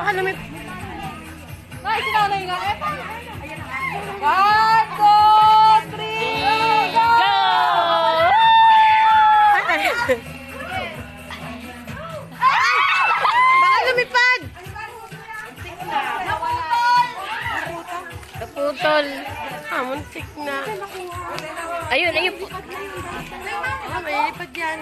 Baka namin... Ay, sinanay nga eh. 1, 2, 3, go! Baka lumipad! Naputol. Muntik na. Ayun, ayun po. May lipad yan.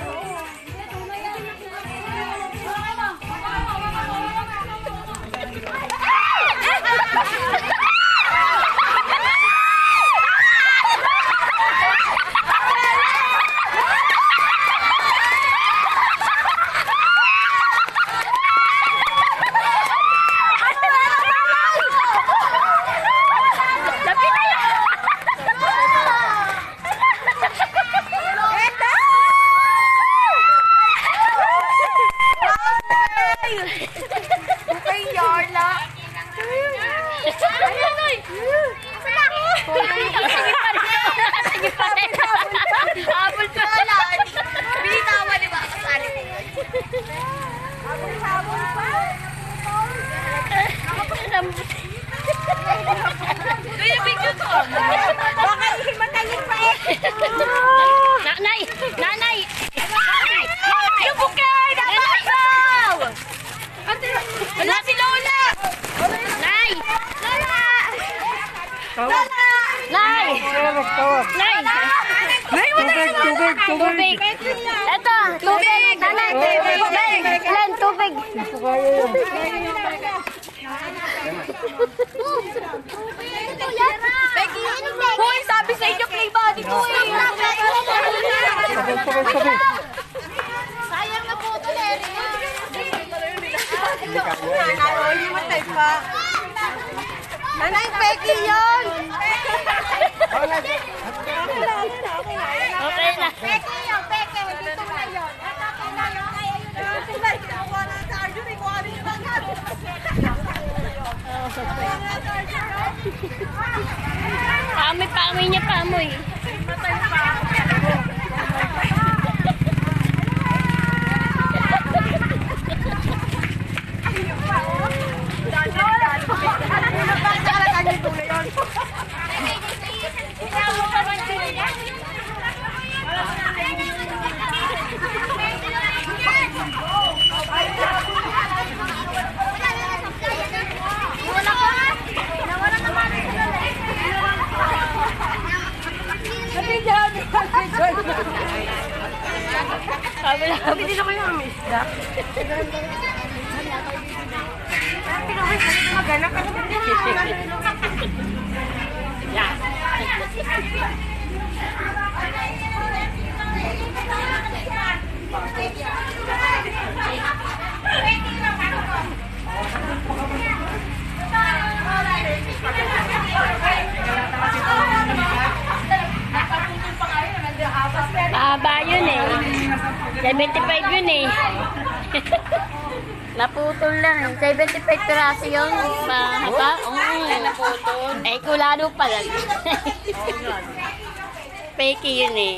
Nanay! Nanay! Yung bukay! Dapat daw! Wala si Lola! Nay! Lola! Nay! Nay! Tubig! Eto! Tubig! Nanay! Tubig! Ilan? Tubig! Hoy, sabi sa inyo, play body ko eh. Sayang na po ito, Larry. Hindi matay pa. Nanay, Becky yun. Okay na. Becky yun, Becky. Dito na yun. Pamoy niya, pamoy. Hindi na kayo ang isda. Haba yun eh. 75 yun eh. Naputol lang. 75 piraso yun. Mahaba. Naputol. Eh, kulano pala. Fake yun eh.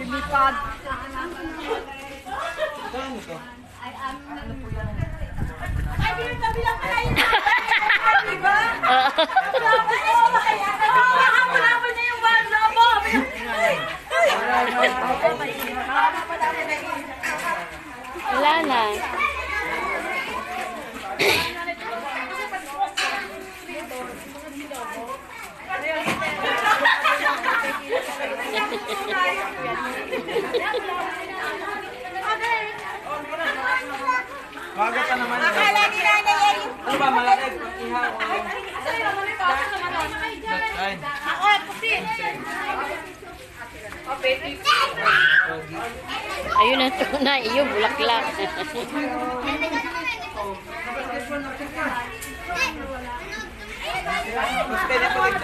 Lipad. Ay, bilang pala yun. Diba? Nakapulapan niya yung banda mo. Wala na. Bago pa naman. Akala ni Nanay Erin. Ano ba, malaki? Ihaw. Kain. Ako, puti. Ayun ang tunay. Yung bulaklak. Mas pwede pa rin.